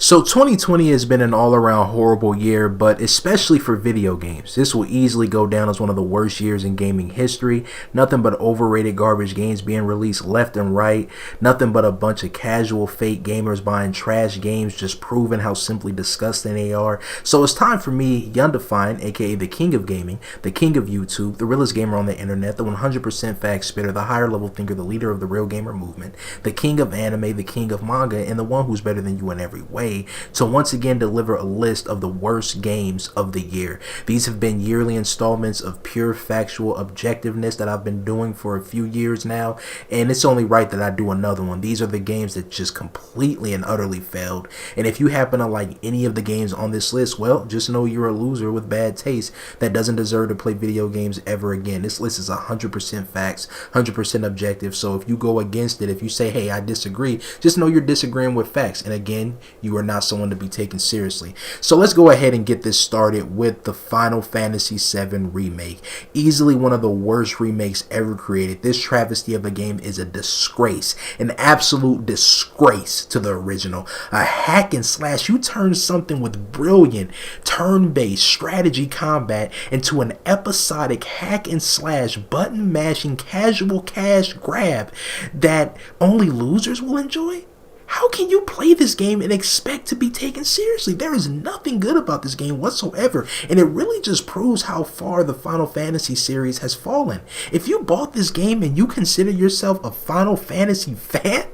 So 2020 has been an all-around horrible year, but especially for video games. This will easily go down as one of the worst years in gaming history. Nothing but overrated garbage games being released left and right. Nothing but a bunch of casual fake gamers buying trash games, just proving how simply disgusting they are. So it's time for me, youngdefiant, aka the king of gaming, the king of YouTube, the realest gamer on the internet, the 100% fact spitter, the higher level thinker, the leader of the real gamer movement, the king of anime, the king of manga, and the one who's better than you in every way, to once again deliver a list of the worst games of the year. These have been yearly installments of pure factual objectiveness that I've been doing for a few years now, and it's only right that I do another one. These are the games that just completely and utterly failed, and if you happen to like any of the games on this list, well, just know you're a loser with bad taste that doesn't deserve to play video games ever again. This list is 100% facts, 100% objective, so if you go against it, if you say, hey, I disagree, just know you're disagreeing with facts, and again, you are not someone to be taken seriously. So let's go ahead and get this started with the Final Fantasy VII Remake. Easily one of the worst remakes ever created. This travesty of a game is a disgrace, an absolute disgrace to the original. A hack and slash, you turn something with brilliant turn-based strategy combat into an episodic hack and slash button mashing casual cash grab that only losers will enjoy? How can you play this game and expect to be taken seriously? There is nothing good about this game whatsoever, and it really just proves how far the Final Fantasy series has fallen. If you bought this game and you consider yourself a Final Fantasy fan,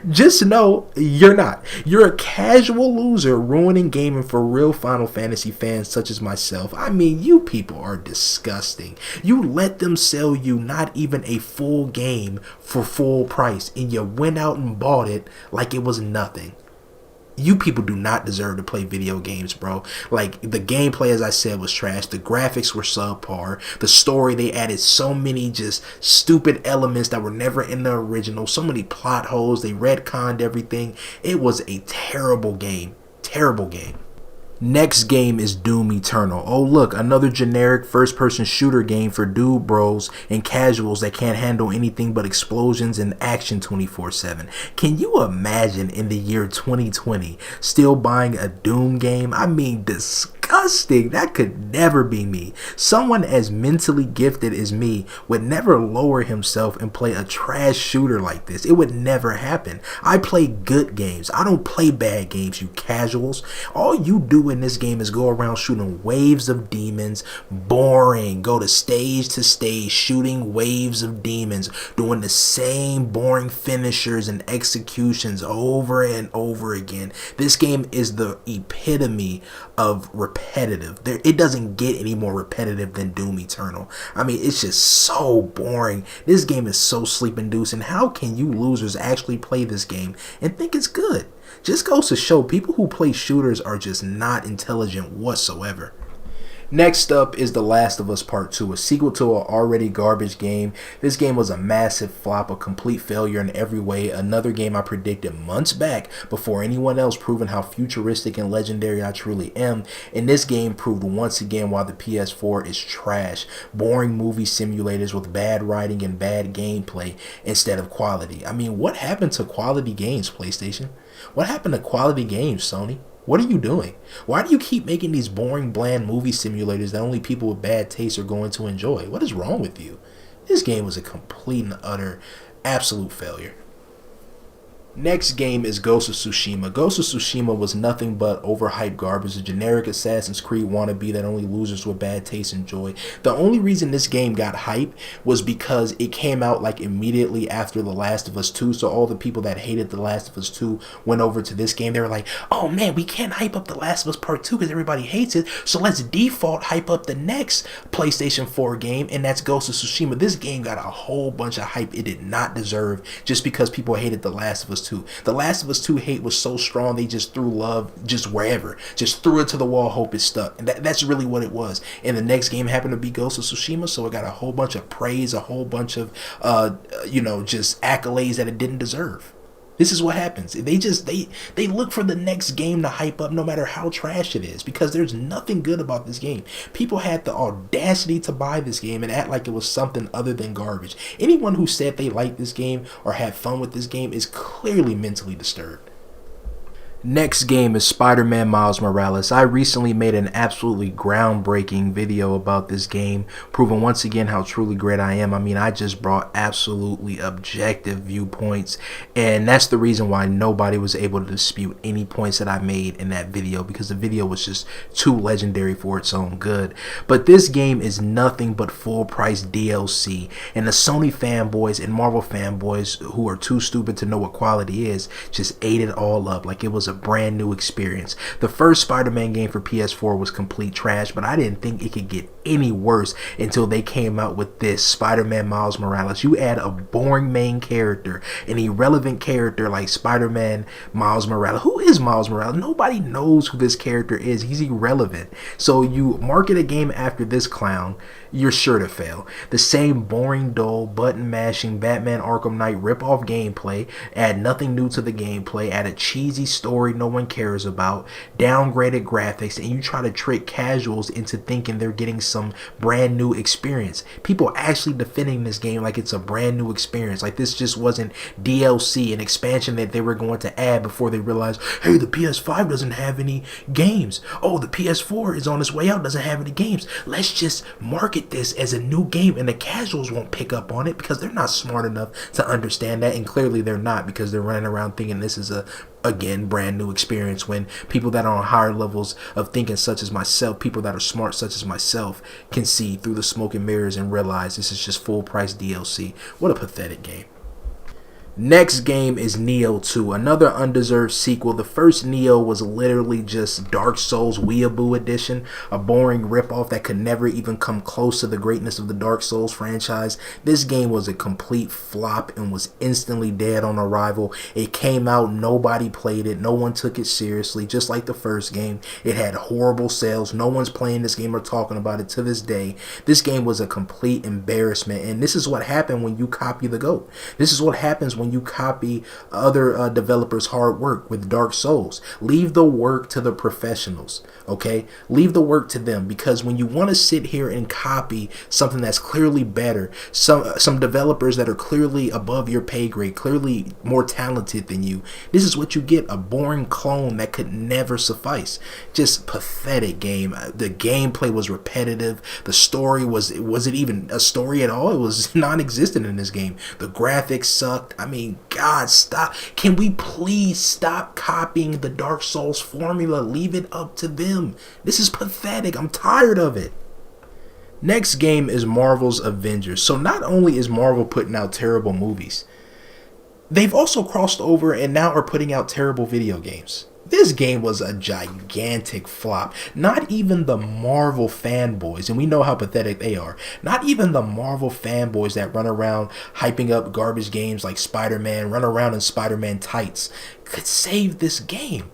just know you're not. You're a casual loser ruining gaming for real Final Fantasy fans such as myself. I mean, you people are disgusting. You let them sell you not even a full game for full price, and you went out and bought it like it was nothing. You people do not deserve to play video games, bro. Like, the gameplay, as I said, was trash. The graphics were subpar. The story, they added so many just stupid elements that were never in the original. So many plot holes. They retconned everything. It was a terrible game. Terrible game. Next game is Doom Eternal. Oh look, another generic first-person shooter game for dude bros and casuals that can't handle anything but explosions and action 24/7. Can you imagine in the year 2020 still buying a Doom game? I mean, disgusting. That could never be me. Someone as mentally gifted as me would never lower himself and play a trash shooter like this. It would never happen. I play good games. I don't play bad games, you casuals. All you do in this game is go around shooting waves of demons. Boring. Go to stage, shooting waves of demons, doing the same boring finishers and executions over and over again. This game is the epitome of repetitive. It doesn't get any more repetitive than Doom Eternal. I mean, it's just so boring. This game is so sleep-inducing. How can you losers actually play this game and think it's good? Just goes to show people who play shooters are just not intelligent whatsoever. Next up is The Last of Us Part 2, a sequel to an already garbage game. This game was a massive flop, a complete failure in every way. Another game I predicted months back before anyone else proving how futuristic and legendary I truly am. And this game proved once again why the PS4 is trash. Boring movie simulators with bad writing and bad gameplay instead of quality. I mean, what happened to quality games, PlayStation? What happened to quality games, Sony? What are you doing? Why do you keep making these boring, bland movie simulators that only people with bad taste are going to enjoy? What is wrong with you? This game was a complete and utter, absolute failure. Next game is Ghost of Tsushima. Ghost of Tsushima was nothing but overhyped garbage, a generic Assassin's Creed wannabe that only losers with bad taste enjoy. The only reason this game got hype was because it came out like immediately after The Last of Us 2, so all the people that hated The Last of Us 2 went over to this game. They were like, oh man, we can't hype up The Last of Us Part 2 because everybody hates it, so let's default hype up the next PlayStation 4 game, and that's Ghost of Tsushima. This game got a whole bunch of hype it did not deserve just because people hated The Last of Us 2. The Last of Us 2 hate was so strong they just threw love just wherever, just threw it to the wall, hope it stuck, and that's really what it was. And the next game happened to be Ghost of Tsushima, so it got a whole bunch of praise, a whole bunch of just accolades that it didn't deserve. This is what happens. They look for the next game to hype up no matter how trash it is, because there's nothing good about this game. People had the audacity to buy this game and act like it was something other than garbage. Anyone who said they liked this game or had fun with this game is clearly mentally disturbed. Next game is Spider-Man Miles Morales. I recently made an absolutely groundbreaking video about this game, proving once again how truly great I am. I mean, I just brought absolutely objective viewpoints, and that's the reason why nobody was able to dispute any points that I made in that video, because the video was just too legendary for its own good. But this game is nothing but full price DLC, and the Sony fanboys and Marvel fanboys who are too stupid to know what quality is just ate it all up like it was a brand new experience. The first Spider-Man game for PS4 was complete trash, but I didn't think it could get any worse until they came out with this Spider-Man Miles Morales. You add a boring main character, an irrelevant character like Spider-Man Miles Morales. Who is Miles Morales? Nobody knows who this character is. He's irrelevant. So you market a game after this clown, you're sure to fail. The same boring, dull, button mashing Batman Arkham Knight ripoff gameplay, add nothing new to the gameplay, add a cheesy story no one cares about, downgraded graphics, and you try to trick casuals into thinking they're getting some brand new experience. People actually defending this game like it's a brand new experience, like this just wasn't DLC, an expansion that they were going to add before they realized, hey, the PS5 doesn't have any games. Oh, the PS4 is on its way out, doesn't have any games. Let's just market this as a new game, and the casuals won't pick up on it because they're not smart enough to understand that, and clearly they're not, because they're running around thinking this is a, again, brand new experience, when people that are on higher levels of thinking, such as myself, people that are smart such as myself, can see through the smoke and mirrors and realize this is just full price DLC. What a pathetic game. Next game is Nioh 2, another undeserved sequel. The first Nioh was literally just Dark Souls Weeaboo edition, a boring ripoff that could never even come close to the greatness of the Dark Souls franchise. This game was a complete flop and was instantly dead on arrival. It came out, nobody played it, no one took it seriously, just like the first game. It had horrible sales, no one's playing this game or talking about it to this day. This game was a complete embarrassment, and this is what happened when you copy the GOAT. This is what happens when you copy other developers' hard work with Dark Souls. Leave the work to the professionals, okay? Leave the work to them, because when you want to sit here and copy something that's clearly better, some developers that are clearly above your pay grade, clearly more talented than you, this is what you get, a boring clone that could never suffice. Just pathetic game. The gameplay was repetitive. The story was it even a story at all? It was non-existent in this game. The graphics sucked. I mean, God, stop. Can we please stop copying the Dark Souls formula? Leave it up to them. This is pathetic. I'm tired of it. Next game is Marvel's Avengers. So not only is Marvel putting out terrible movies, they've also crossed over and now are putting out terrible video games. This game was a gigantic flop. Not even the Marvel fanboys, and we know how pathetic they are, not even the Marvel fanboys that run around hyping up garbage games like Spider-Man, run around in Spider-Man tights, could save this game.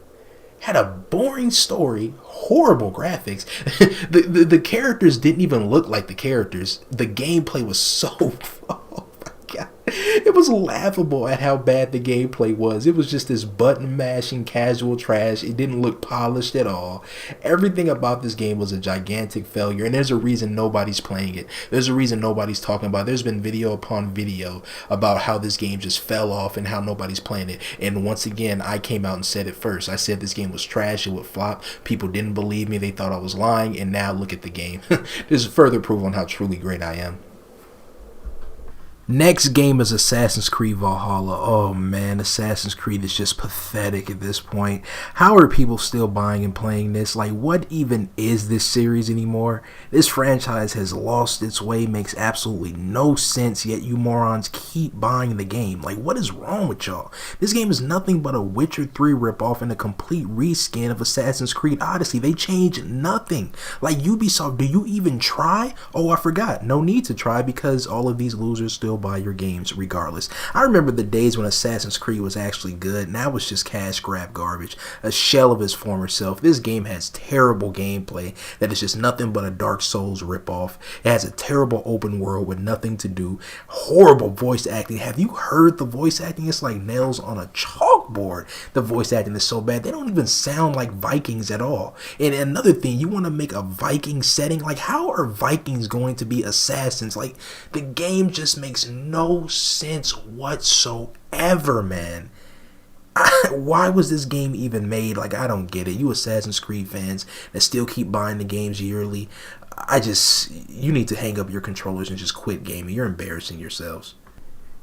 Had a boring story, horrible graphics. The characters didn't even look like the characters. The gameplay was so... God. It was laughable at how bad the gameplay was. It was just this button mashing casual trash. It didn't look polished at all. Everything about this game was a gigantic failure, and there's a reason nobody's playing it. There's a reason nobody's talking about it. There's been video upon video about how this game just fell off and how nobody's playing it. And once again, I came out and said it first. I said this game was trash, it would flop. People didn't believe me. They thought I was lying, and now look at the game. This is further proof on how truly great I am. Next game is Assassin's Creed Valhalla. Oh man, Assassin's Creed is just pathetic at this point. How are people still buying and playing this? Like, what even is this series anymore? This franchise has lost its way, makes absolutely no sense, yet you morons keep buying the game. Like, what is wrong with y'all? This game is nothing but a Witcher 3 ripoff and a complete reskin of Assassin's Creed Odyssey. They changed nothing. Like, Ubisoft, do you even try? Oh, I forgot. No need to try, because all of these losers still buy your games regardless. I remember the days when Assassin's Creed was actually good. Now it's just cash grab garbage, a shell of its former self. This game has terrible gameplay that is just nothing but a Dark Souls ripoff. It has a terrible open world with nothing to do. Horrible voice acting. Have you heard the voice acting? It's like nails on a chalkboard. The voice acting is so bad. They don't even sound like Vikings at all. And another thing, you want to make a Viking setting? Like, how are Vikings going to be assassins? Like, the game just makes no sense whatsoever, man. Why was this game even made? Like, I don't get it. You Assassin's Creed fans that still keep buying the games yearly, you need to hang up your controllers and just quit gaming. You're embarrassing yourselves.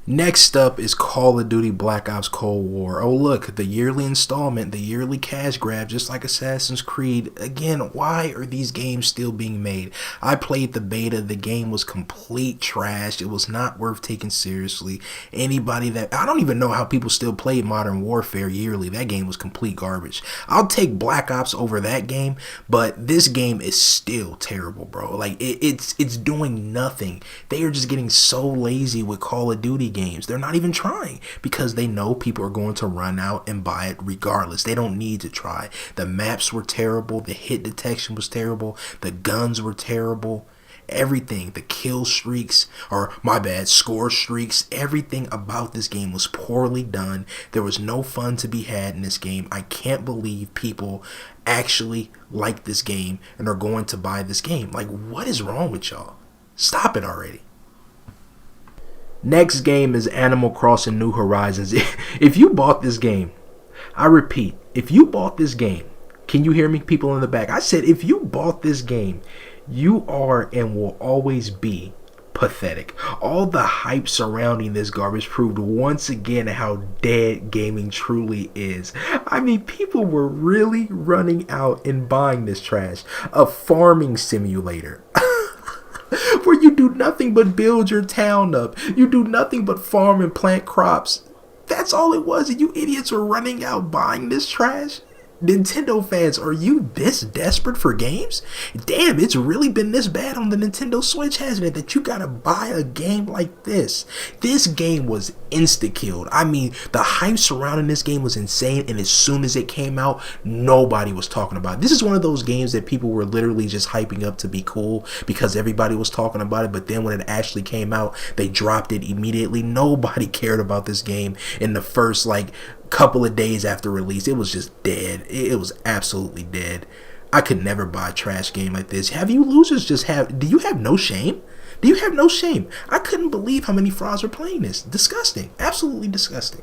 Next up is Call of Duty Black Ops Cold War. Oh look, the yearly installment, the yearly cash grab, just like Assassin's Creed. Again, why are these games still being made? I played the beta, the game was complete trash. It was not worth taking seriously. I don't even know how people still play Modern Warfare yearly. That game was complete garbage. I'll take Black Ops over that game, but this game is still terrible, bro. Like, it's doing nothing. They are just getting so lazy with Call of Duty games. They're not even trying because they know people are going to run out and buy it regardless. They don't need to try. The maps were terrible. The hit detection was terrible. The guns were terrible. Everything, the kill streaks, score streaks, everything about this game was poorly done. There was no fun to be had in this game. I can't believe people actually like this game and are going to buy this game. Like, what is wrong with y'all? Stop it already. Next game is Animal Crossing New Horizons. If you bought this game, I repeat, if you bought this game, can you hear me, people in the back? I said, if you bought this game, you are and will always be pathetic. All the hype surrounding this garbage proved once again how dead gaming truly is. I mean, people were really running out and buying this trash. A farming simulator. Where you do nothing but build your town up. You do nothing but farm and plant crops. That's all it was, and you idiots were running out buying this trash? Nintendo fans, are you this desperate for games? Damn, it's really been this bad on the Nintendo Switch, hasn't it, that you gotta buy a game like this? This game was insta-killed. I mean, the hype surrounding this game was insane, and as soon as it came out, nobody was talking about it. This is one of those games that people were literally just hyping up to be cool because everybody was talking about it, but then when it actually came out, they dropped it immediately. Nobody cared about this game in the first, couple of days after release. It was just dead. It was absolutely dead. I could never buy a trash game like this. Do you have no shame? Do you have no shame? I couldn't believe how many frauds were playing this. Disgusting. Absolutely disgusting.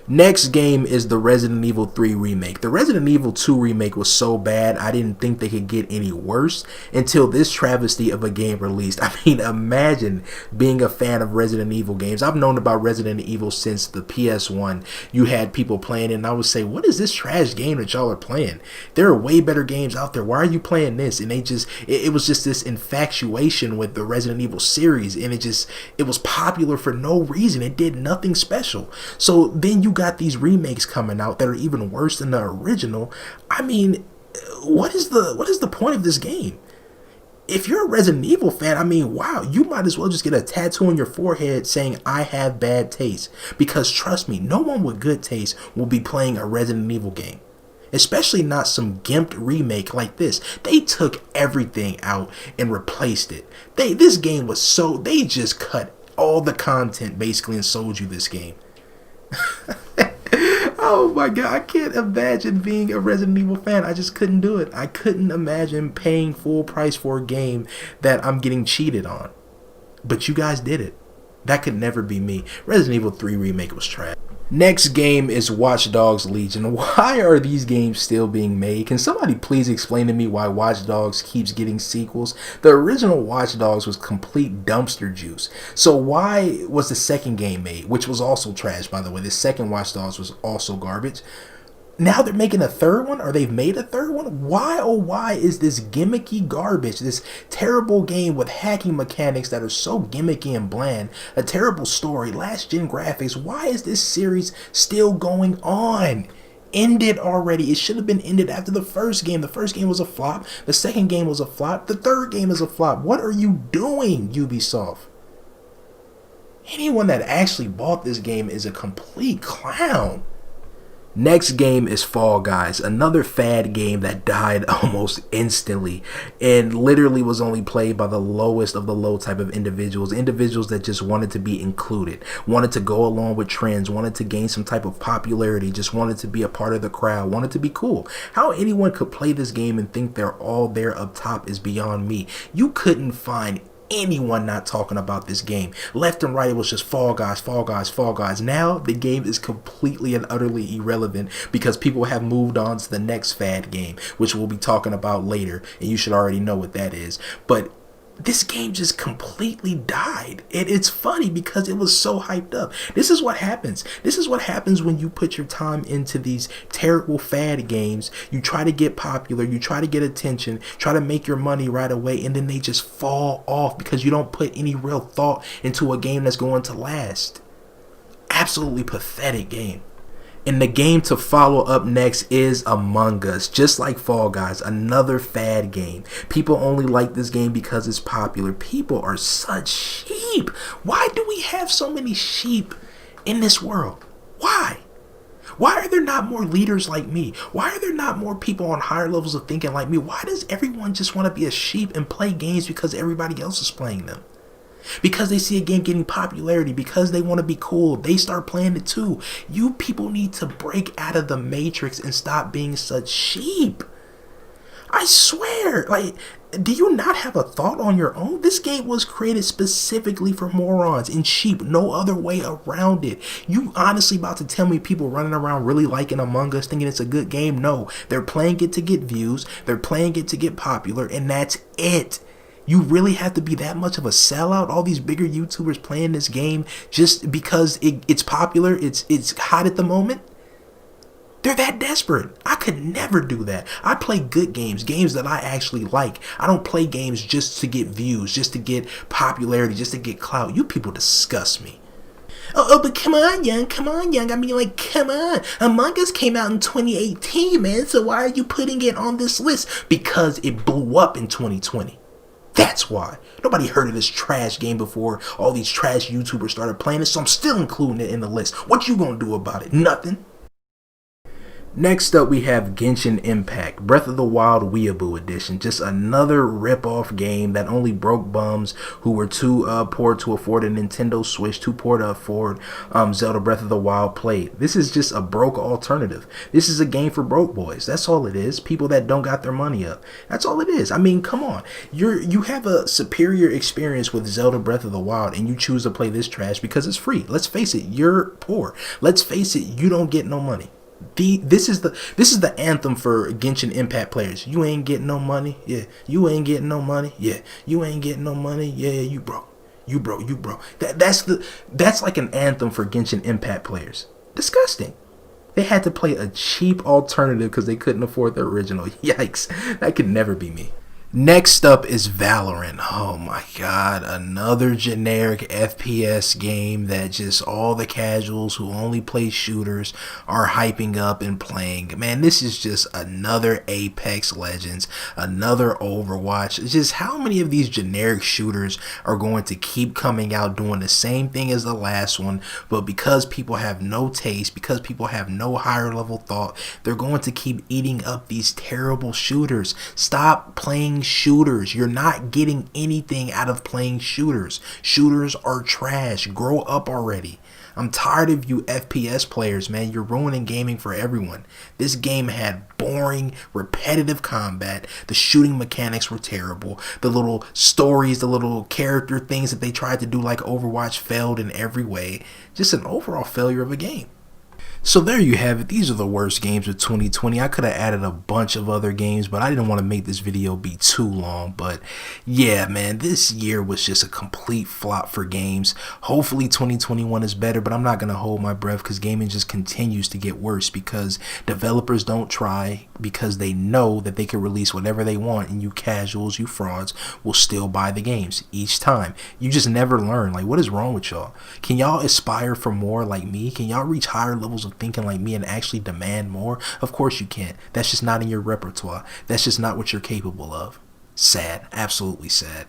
Next game is the Resident Evil 3 remake. The Resident Evil 2 remake was so bad, I didn't think they could get any worse until this travesty of a game released. I mean, imagine being a fan of Resident Evil games. I've known about Resident Evil since the PS1. You had people playing it, and I would say, what is this trash game that y'all are playing? There are way better games out there. Why are you playing this? And it was just this infatuation with the Resident Evil series, and it was popular for no reason. It did nothing special. So then you got these remakes coming out that are even worse than the original. I mean, what is the point of this game? If you're a Resident Evil fan, I mean, wow, you might as well just get a tattoo on your forehead saying I have bad taste, because trust me, no one with good taste will be playing a Resident Evil game, especially not some gimped remake like this. They took everything out and replaced it. They just cut all the content basically and sold you this game. Oh my god, I can't imagine being a Resident Evil fan. I just couldn't do it. I couldn't imagine paying full price for a game that I'm getting cheated on. But you guys did it. That could never be me. Resident Evil 3 remake was trash. Next game is Watch Dogs Legion. Why are these games still being made? Can somebody please explain to me why Watch Dogs keeps getting sequels? The original Watch Dogs was complete dumpster juice. So why was the second game made, which was also trash, by the way? The second Watch Dogs was also garbage. Now they're making a third one, or they've made a third one? Why, oh why is this gimmicky garbage, this terrible game with hacking mechanics that are so gimmicky and bland, a terrible story, last gen graphics, why is this series still going on? End it already. It should have been ended after the first game. The first game was a flop. The second game was a flop. The third game is a flop. What are you doing, Ubisoft? Anyone that actually bought this game is a complete clown. Next game is Fall Guys, another fad game that died almost instantly and literally was only played by the lowest of the low type of individuals that just wanted to be included, wanted to go along with trends, wanted to gain some type of popularity, just wanted to be a part of the crowd, wanted to be cool. How anyone could play this game and think they're all there up top is beyond me. You couldn't find anyone not talking about this game. Left and right, it was just Fall Guys, Fall Guys, Fall Guys. Now the game is completely and utterly irrelevant because people have moved on to the next fad game, which we'll be talking about later, and you should already know what that is. But this game just completely died. It's funny because it was so hyped up. This is what happens. This is what happens when you put your time into these terrible fad games. You try to get popular, you try to get attention, try to make your money right away, and then they just fall off because you don't put any real thought into a game that's going to last. Absolutely pathetic game. And the game to follow up next is Among Us. Just like Fall Guys, another fad game. People only like this game because it's popular. People are such sheep. Why do we have so many sheep in this world? Why? Why are there not more leaders like me? Why are there not more people on higher levels of thinking like me? Why does everyone just want to be a sheep and play games because everybody else is playing them? Because they see a game getting popularity, because they want to be cool, they start playing it too. You people need to break out of the matrix and stop being such sheep. I swear, like, do you not have a thought on your own? This game was created specifically for morons and sheep, no other way around it. You honestly about to tell me people running around really liking Among Us thinking it's a good game? No, they're playing it to get views, they're playing it to get popular, and that's it. You really have to be that much of a sellout? All these bigger YouTubers playing this game just because it's popular, it's hot at the moment? They're that desperate. I could never do that. I play good games, games that I actually like. I don't play games just to get views, just to get popularity, just to get clout. You people disgust me. Oh, but come on, Young. I mean, like, come on. Among Us came out in 2018, man. So why are you putting it on this list? Because it blew up in 2020. That's why. Nobody heard of this trash game before all these trash YouTubers started playing it, so I'm still including it in the list. What you gonna do about it? Nothing. Next up, we have Genshin Impact, Breath of the Wild Weeaboo Edition. Just another rip-off game that only broke bums who were too poor to afford a Nintendo Switch, too poor to afford Zelda Breath of the Wild played. This is just a broke alternative. This is a game for broke boys. That's all it is. People that don't got their money up. That's all it is. I mean, come on. You have a superior experience with Zelda Breath of the Wild, and you choose to play this trash because it's free. Let's face it, you're poor. Let's face it, you don't get no money. This is the anthem for Genshin Impact players. You ain't getting no money, yeah. You ain't getting no money, yeah. You ain't getting no money, yeah. You broke. That's like an anthem for Genshin Impact players. Disgusting. They had to play a cheap alternative because they couldn't afford the original. Yikes, that could never be me. Next up is Valorant. Oh my god, another generic FPS game that just all the casuals who only play shooters are hyping up and playing. Man, this is just another Apex Legends, another Overwatch. Just how many of these generic shooters are going to keep coming out doing the same thing as the last one, but because people have no taste, because people have no higher level thought, they're going to keep eating up these terrible shooters. Stop playing shooters. You're not getting anything out of playing shooters. Shooters are trash. Grow up already. I'm tired of you FPS players, man. You're ruining gaming for everyone. This game had boring, repetitive combat. The shooting mechanics were terrible. The little stories, the little character things that they tried to do like Overwatch failed in every way. Just an overall failure of a game. So there you have it. These are the worst games of 2020. I could have added a bunch of other games, but I didn't want to make this video be too long. But yeah, man, this year was just a complete flop for games. Hopefully 2021 is better, but I'm not going to hold my breath because gaming just continues to get worse because developers don't try because they know that they can release whatever they want and you casuals, you frauds, will still buy the games each time. You just never learn. Like, what is wrong with y'all? Can y'all aspire for more like me? Can y'all reach higher levels of thinking like me and actually demand more? Of course you can't. That's just not in your repertoire. That's just not what you're capable of. Sad. Absolutely sad.